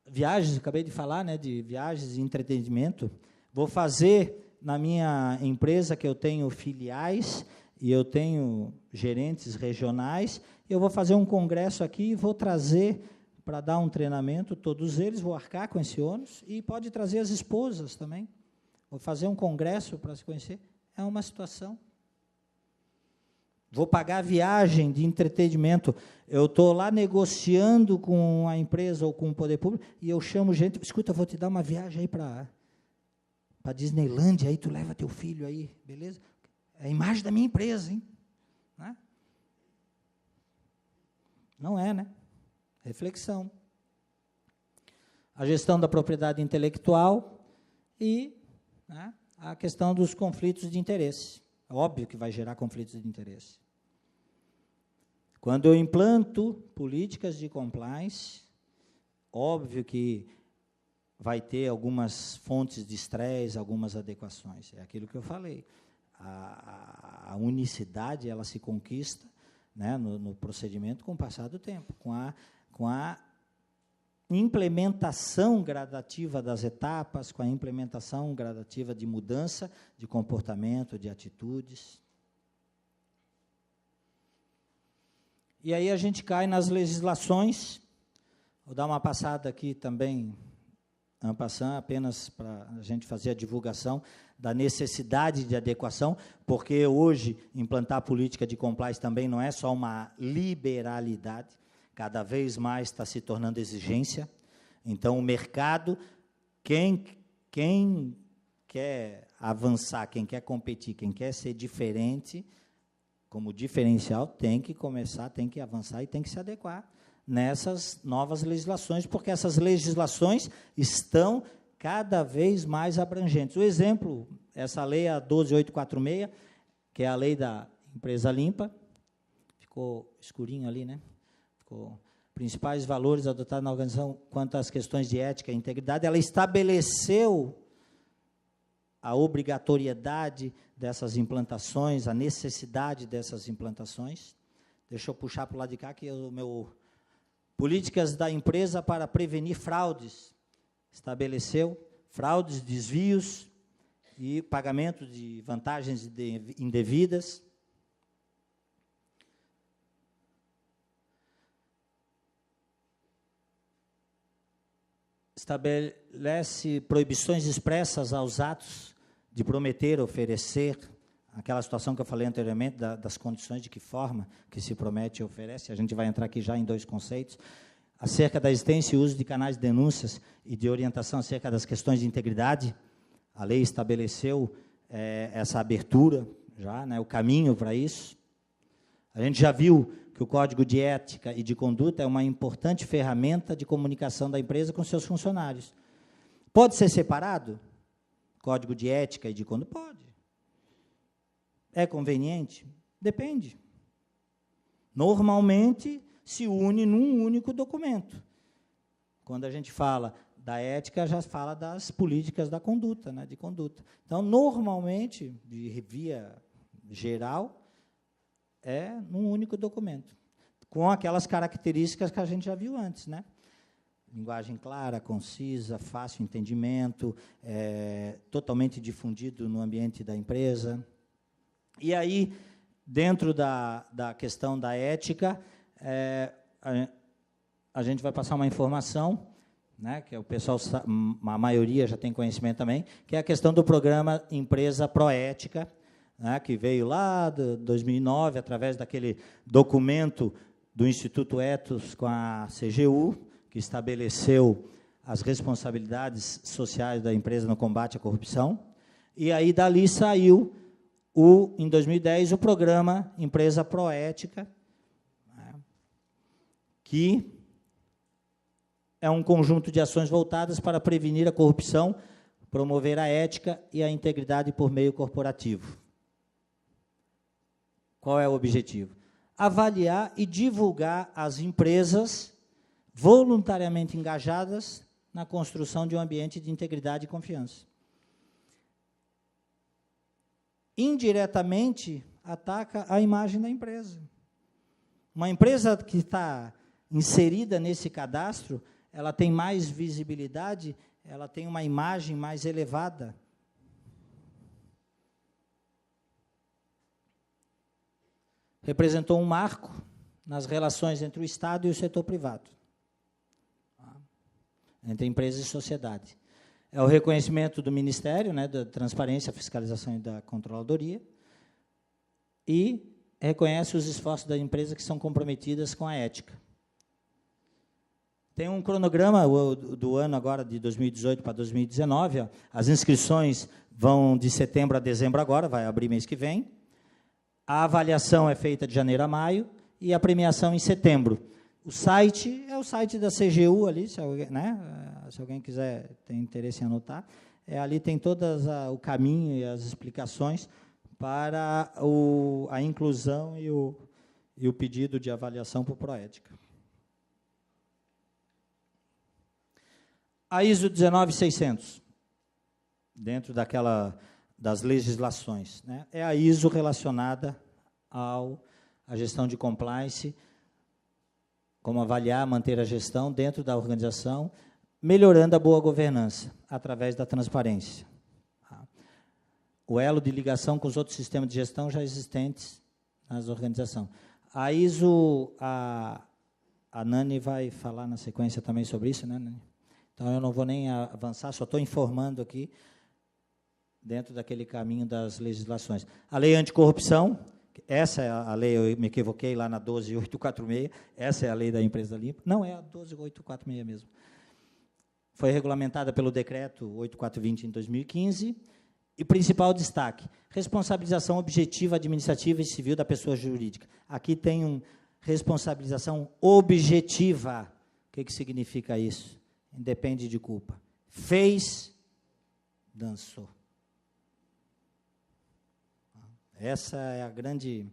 Viagens, acabei de falar, né, de viagens e entretenimento. Vou fazer na minha empresa, que eu tenho filiais, e eu tenho gerentes regionais, eu vou fazer um congresso aqui e vou trazer para dar um treinamento, todos eles, vou arcar com esse ônus, e pode trazer as esposas também. Vou fazer um congresso para se conhecer. É uma situação. Vou pagar viagem de entretenimento. Eu estou lá negociando com a empresa ou com o poder público, e eu chamo gente, escuta, eu vou te dar uma viagem aí para Disneylândia, aí tu leva teu filho aí, beleza? É a imagem da minha empresa, hein? Não é, né? Reflexão. A gestão da propriedade intelectual e, né, a questão dos conflitos de interesse. Óbvio que vai gerar conflitos de interesse. Quando eu implanto políticas de compliance, óbvio que vai ter algumas fontes de estresse, algumas adequações. É aquilo que eu falei. A unicidade, ela se conquista, né, no procedimento com o passar do tempo, com a implementação gradativa das etapas, com a implementação gradativa de mudança de comportamento, de atitudes. E aí a gente cai nas legislações. Vou dar uma passada aqui também, en passant, apenas para a gente fazer a divulgação da necessidade de adequação, porque hoje implantar política de compliance também não é só uma liberalidade, cada vez mais está se tornando exigência. Então, o mercado, quem quer avançar, quem quer competir, quem quer ser diferente, como diferencial, tem que começar, tem que avançar e tem que se adequar nessas novas legislações, porque essas legislações estão cada vez mais abrangentes. O exemplo, essa lei, a 12846, que é a lei da empresa limpa, ficou escurinho ali, né? Ficou principais valores adotados na organização quanto às questões de ética e integridade, ela estabeleceu a obrigatoriedade dessas implantações, a necessidade dessas implantações. Deixa eu puxar para o lado de cá, que é o meu... Políticas da empresa para prevenir fraudes. Estabeleceu fraudes, desvios e pagamento de vantagens indevidas. Estabelece proibições expressas aos atos de prometer, oferecer, aquela situação que eu falei anteriormente, das condições de que forma que se promete e oferece. A gente vai entrar aqui já em dois conceitos. Acerca da existência e uso de canais de denúncias e de orientação acerca das questões de integridade, a lei estabeleceu essa abertura, já, né, o caminho para isso. A gente já viu que o Código de Ética e de Conduta é uma importante ferramenta de comunicação da empresa com seus funcionários. Pode ser separado? Código de Ética e de Conduta? Pode. É conveniente? Depende. Normalmente, se une num único documento. Quando a gente fala da ética, já fala das políticas da conduta, né, de conduta. Então, normalmente, de via geral, é num único documento. com aquelas características que a gente já viu antes, né? Linguagem clara, concisa, fácil entendimento, totalmente difundido no ambiente da empresa. E aí, dentro da questão da ética, a gente vai passar uma informação, né, que o pessoal, a maioria já tem conhecimento também, que é a questão do programa Empresa Proética, né, que veio lá de 2009, através daquele documento do Instituto Ethos com a CGU, que estabeleceu as responsabilidades sociais da empresa no combate à corrupção. E aí, dali saiu, em 2010, o programa Empresa Proética, né, que é um conjunto de ações voltadas para prevenir a corrupção, promover a ética e a integridade por meio corporativo. Qual é o objetivo? Avaliar e divulgar as empresas voluntariamente engajadas na construção de um ambiente de integridade e confiança. Indiretamente, ataca a imagem da empresa. Uma empresa que está inserida nesse cadastro, ela tem mais visibilidade, ela tem uma imagem mais elevada. Representou um marco nas relações entre o Estado e o setor privado, entre empresa e sociedade. É o reconhecimento do Ministério, né, da Transparência, Fiscalização e da Controladoria, e reconhece os esforços da empresa que são comprometidas com a ética. Tem um cronograma do ano agora, de 2018 para 2019, ó. As inscrições vão de setembro a dezembro agora, vai abrir mês que vem. A avaliação é feita de janeiro a maio e a premiação em setembro. O site é o site da CGU ali, se alguém, né, se alguém quiser, tem interesse em anotar. Ali tem todas o caminho e as explicações para a inclusão e o pedido de avaliação por Proética. A ISO 19600, dentro das legislações, né, é a ISO relacionada à gestão de compliance, como avaliar, manter a gestão dentro da organização, melhorando a boa governança, através da transparência. O elo de ligação com os outros sistemas de gestão já existentes nas organizações. A ISO, a Nani vai falar na sequência também sobre isso, né, Nani? Então, eu não vou nem avançar, só estou informando aqui, dentro daquele caminho das legislações. A lei anticorrupção, essa é a lei, eu me equivoquei lá na 12846, essa é a lei da empresa limpa. Não, é a 12846 mesmo. Foi regulamentada pelo decreto 8420 em 2015, e principal destaque, responsabilização objetiva administrativa e civil da pessoa jurídica. Aqui tem responsabilização objetiva. O que significa isso? Independe de culpa. Fez, dançou. Essa é a grande...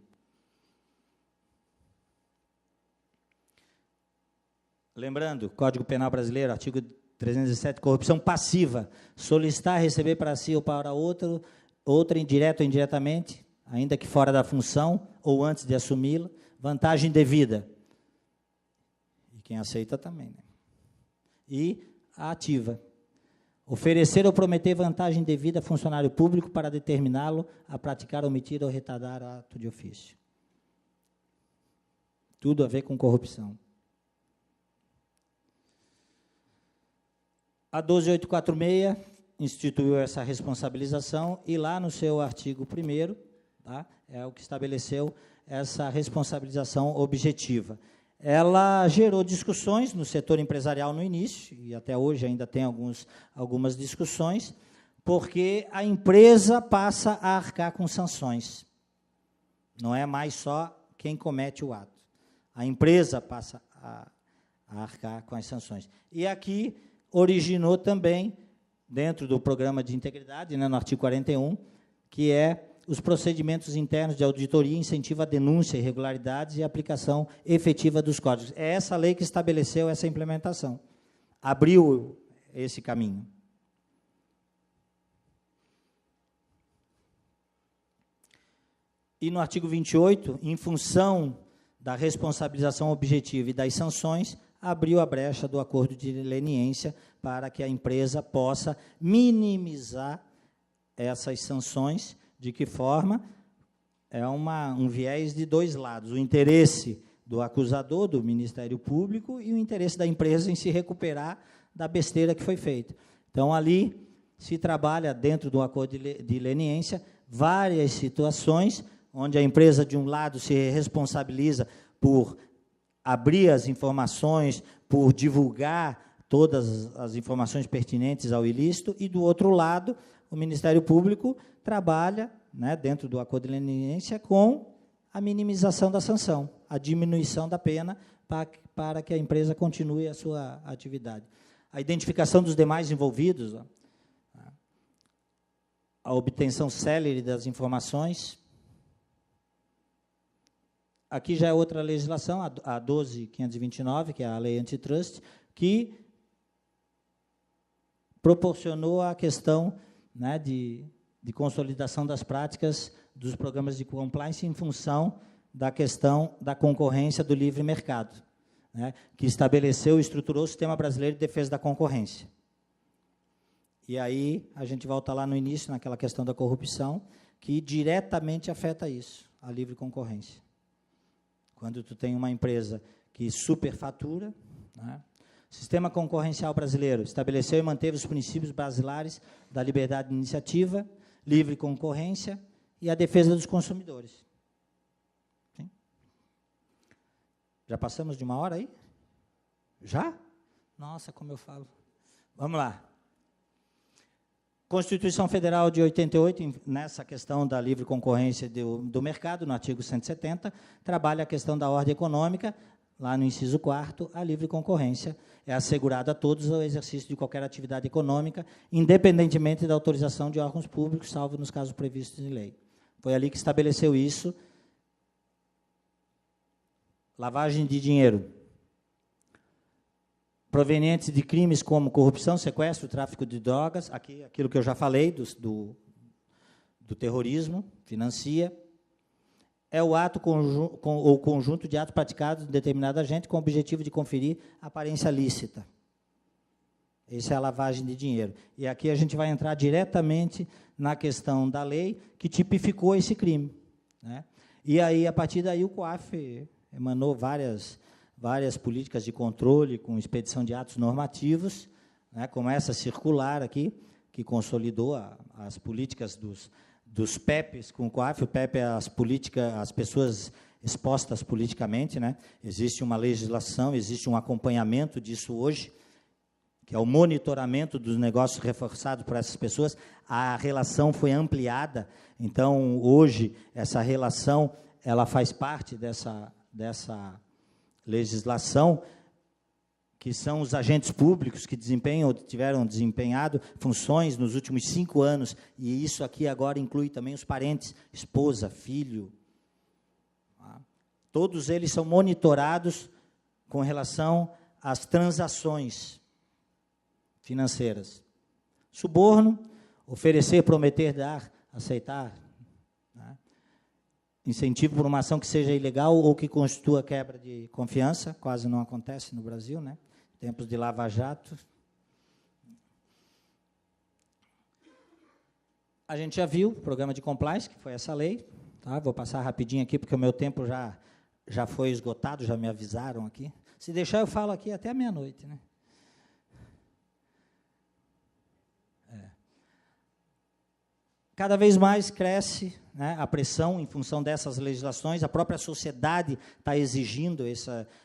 Lembrando, Código Penal Brasileiro, artigo 307, corrupção passiva, solicitar receber para si ou para outra indireto ou indiretamente, ainda que fora da função ou antes de assumi-la, vantagem devida. E quem aceita também, né? E a ativa. Oferecer ou prometer vantagem devida a funcionário público para determiná-lo a praticar, omitir ou retardar ato de ofício. Tudo a ver com corrupção. A 12846 instituiu essa responsabilização e lá no seu artigo 1º, tá, é o que estabeleceu essa responsabilização objetiva. Ela gerou discussões no setor empresarial no início, e até hoje ainda tem algumas discussões, porque a empresa passa a arcar com sanções. Não é mais só quem comete o ato. A empresa passa a arcar com as sanções. E aqui originou também, dentro do programa de integridade, né, no artigo 41, que é os procedimentos internos de auditoria, incentiva a denúncia, irregularidades e aplicação efetiva dos códigos. É essa lei que estabeleceu essa implementação. Abriu esse caminho. E no artigo 28, em função da responsabilização objetiva e das sanções, abriu a brecha do acordo de leniência para que a empresa possa minimizar essas sanções. De que forma? É um viés de dois lados, o interesse do acusador, do Ministério Público, e o interesse da empresa em se recuperar da besteira que foi feita. Então, ali se trabalha, dentro do acordo de leniência, várias situações onde a empresa, de um lado, se responsabiliza por abrir as informações, por divulgar todas as informações pertinentes ao ilícito, e, do outro lado, o Ministério Público trabalha, né, dentro do acordo de leniência, com a minimização da sanção, a diminuição da pena, para que a empresa continue a sua atividade. A identificação dos demais envolvidos, a obtenção célere das informações. Aqui já é outra legislação, a 12.529, que é a lei antitrust, que proporcionou a questão, né, de consolidação das práticas dos programas de compliance em função da questão da concorrência do livre mercado, né, que estabeleceu e estruturou o Sistema Brasileiro de Defesa da Concorrência. E aí a gente volta lá no início, naquela questão da corrupção, que diretamente afeta isso, a livre concorrência. Quando tu tem uma empresa que superfatura, né, o Sistema Concorrencial Brasileiro estabeleceu e manteve os princípios basilares da liberdade de iniciativa, livre concorrência e a defesa dos consumidores. Sim? Já passamos de 1 hora aí? Já? Nossa, como eu falo. Vamos lá. Constituição Federal de 88, nessa questão da livre concorrência do mercado, no artigo 170, trabalha a questão da ordem econômica. Lá no inciso 4º, a livre concorrência é assegurada a todos o exercício de qualquer atividade econômica, independentemente da autorização de órgãos públicos, salvo nos casos previstos em lei. Foi ali que estabeleceu isso. Lavagem de dinheiro provenientes de crimes como corrupção, sequestro, tráfico de drogas, aquilo que eu já falei, do terrorismo, financia. É o ato ou conjunto de atos praticados de determinado agente com o objetivo de conferir aparência lícita. Essa é a lavagem de dinheiro. E aqui a gente vai entrar diretamente na questão da lei que tipificou esse crime, né? E aí, a partir daí, o COAF emanou várias políticas de controle com expedição de atos normativos, né, como essa circular aqui, que consolidou as políticas dos PEPs com o COAF. O PEP é as pessoas expostas politicamente, né? Existe uma legislação, existe um acompanhamento disso hoje, que é o monitoramento dos negócios reforçados por essas pessoas. A relação foi ampliada, então, hoje, essa relação ela faz parte dessa legislação, que são os agentes públicos que desempenham ou tiveram desempenhado funções nos últimos 5 anos, e isso aqui agora inclui também os parentes, esposa, filho. Todos eles são monitorados com relação às transações financeiras. Suborno, oferecer, prometer, dar, aceitar, né? Incentivo por uma ação que seja ilegal ou que constitua quebra de confiança, quase não acontece no Brasil, né? Tempos de Lava Jato. A gente já viu o programa de compliance, que foi essa lei, tá? Vou passar rapidinho aqui, porque o meu tempo já foi esgotado, já me avisaram aqui. Se deixar, eu falo aqui até meia-noite, né? Cada vez mais cresce, né, a pressão em função dessas legislações. A própria sociedade está exigindo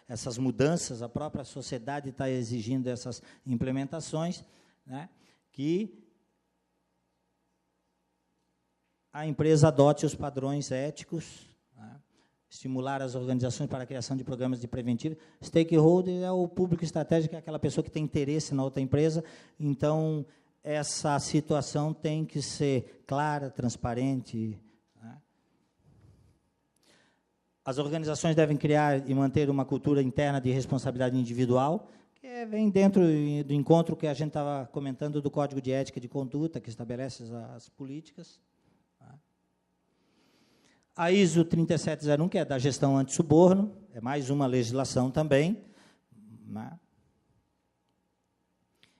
essas mudanças, a própria sociedade está exigindo essas implementações, né, que a empresa adote os padrões éticos, né, estimular as organizações para a criação de programas de preventivo. Stakeholder é o público estratégico, é aquela pessoa que tem interesse na outra empresa. Então, essa situação tem que ser clara, transparente, né? As organizações devem criar e manter uma cultura interna de responsabilidade individual, que vem dentro do encontro que a gente estava comentando do Código de Ética e de Conduta, que estabelece as políticas. A ISO 3701, que é da gestão anti-suborno, é mais uma legislação também, né?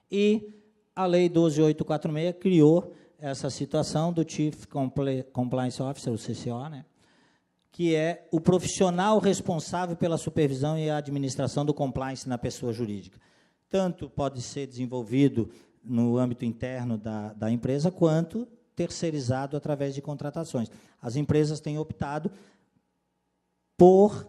E a Lei 12.846 criou essa situação do Chief Compliance Officer, o CCO, né? Que é o profissional responsável pela supervisão e administração do compliance na pessoa jurídica. Tanto pode ser desenvolvido no âmbito interno da empresa, quanto terceirizado através de contratações. As empresas têm optado por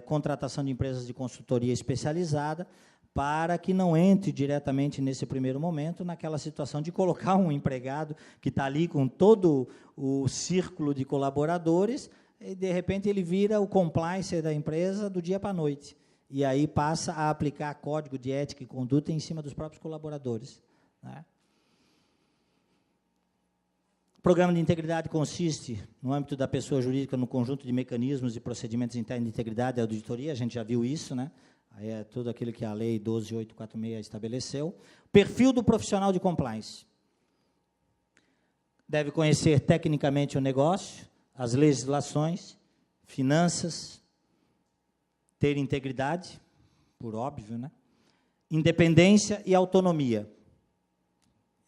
contratação de empresas de consultoria especializada, para que não entre diretamente nesse primeiro momento naquela situação de colocar um empregado que está ali com todo o círculo de colaboradores e, de repente, ele vira o compliance da empresa do dia para a noite. E aí passa a aplicar código de ética e conduta em cima dos próprios colaboradores, né? O programa de integridade consiste, no âmbito da pessoa jurídica, no conjunto de mecanismos e procedimentos internos de integridade e auditoria, a gente já viu isso, né? Aí é tudo aquilo que a Lei 12.846 estabeleceu. Perfil do profissional de compliance. Deve conhecer tecnicamente o negócio, as legislações, finanças, ter integridade, por óbvio, né? Independência e autonomia.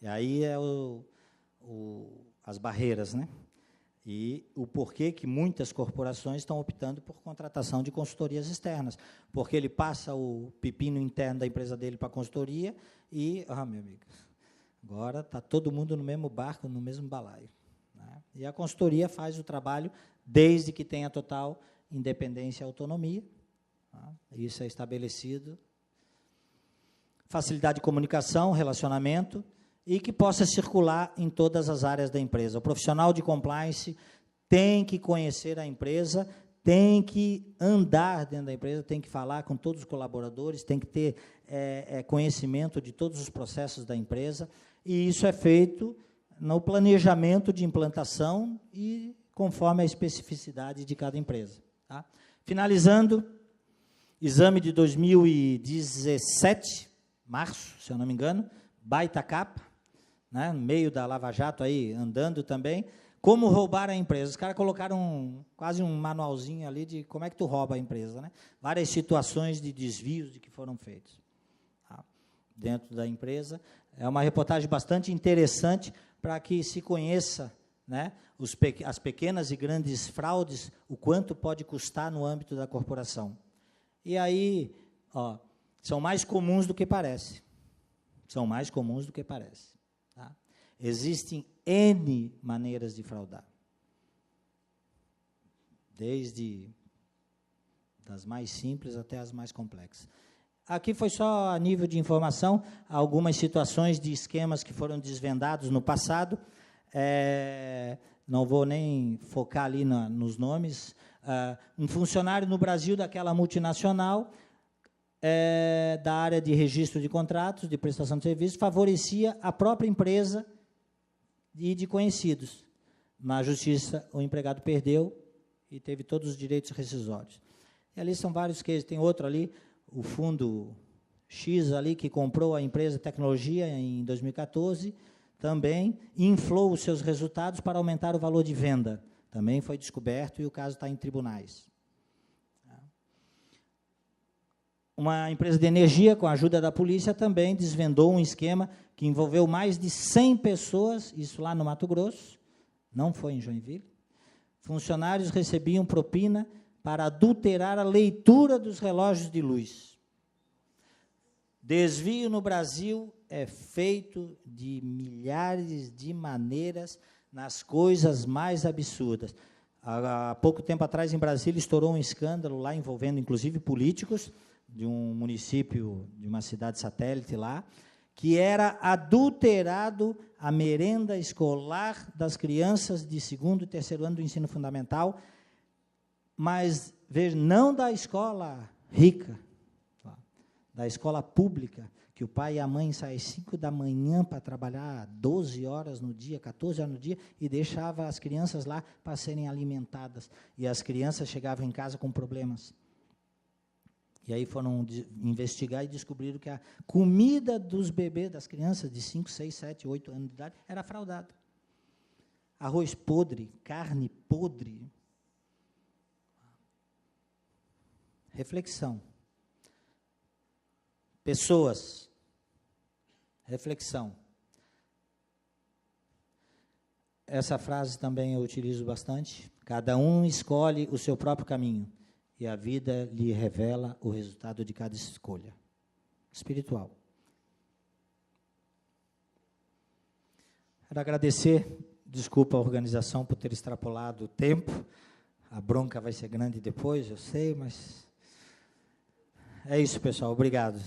E aí é as barreiras, né? E o porquê que muitas corporações estão optando por contratação de consultorias externas, porque ele passa o pepino interno da empresa dele para a consultoria e, meu amigo, agora está todo mundo no mesmo barco, no mesmo balaio, né? E a consultoria faz o trabalho desde que tenha total independência e autonomia, tá? Isso é estabelecido. Facilidade de comunicação, relacionamento, e que possa circular em todas as áreas da empresa. O profissional de compliance tem que conhecer a empresa, tem que andar dentro da empresa, tem que falar com todos os colaboradores, tem que ter conhecimento de todos os processos da empresa, e isso é feito no planejamento de implantação e conforme a especificidade de cada empresa, tá? Finalizando, exame de 2017, março, se eu não me engano, baita capa, né, no meio da Lava Jato, aí, andando também, como roubar a empresa. Os caras colocaram quase um manualzinho ali de como é que tu rouba a empresa, né? Várias situações de desvios de que foram feitos, tá, dentro da empresa. É uma reportagem bastante interessante para que se conheça, né, as pequenas e grandes fraudes, o quanto pode custar no âmbito da corporação. E aí, são mais comuns do que parece. São mais comuns do que parece. Tá? Existem N maneiras de fraudar. Desde das mais simples até as mais complexas. Aqui foi só a nível de informação, algumas situações de esquemas que foram desvendados no passado. Não vou nem focar ali nos nomes. Um funcionário no Brasil daquela multinacional, da área de registro de contratos, de prestação de serviços, favorecia a própria empresa e de conhecidos. Na justiça, o empregado perdeu e teve todos os direitos rescisórios. E ali são vários cases. Tem outro ali, o fundo X ali, que comprou a empresa de tecnologia em 2014, também inflou os seus resultados para aumentar o valor de venda. Também foi descoberto e o caso está em tribunais. Uma empresa de energia, com a ajuda da polícia, também desvendou um esquema que envolveu mais de 100 pessoas, isso lá no Mato Grosso, não foi em Joinville. Funcionários recebiam propina para adulterar a leitura dos relógios de luz. Desvio no Brasil é feito de milhares de maneiras, nas coisas mais absurdas. Há pouco tempo atrás, em Brasília, estourou um escândalo lá, envolvendo, inclusive, políticos, de um município, de uma cidade satélite lá, que era adulterado a merenda escolar das crianças de 2º e 3º ano do ensino fundamental, mas, veja, não da escola rica, da escola pública, que o pai e a mãe saem às 5 da manhã para trabalhar 12 horas no dia, 14 horas no dia, e deixava as crianças lá para serem alimentadas, e as crianças chegavam em casa com problemas. E aí foram investigar e descobriram que a comida dos bebês, das crianças de 5, 6, 7, 8 anos de idade, era fraudada. arroz podre, carne podre. Reflexão. Pessoas. Reflexão. Essa frase também eu utilizo bastante. Cada um escolhe o seu próprio caminho e a vida lhe revela o resultado de cada escolha. Espiritual. Quero agradecer, desculpa a organização por ter extrapolado o tempo. A bronca vai ser grande depois, eu sei, mas é isso, pessoal. Obrigado.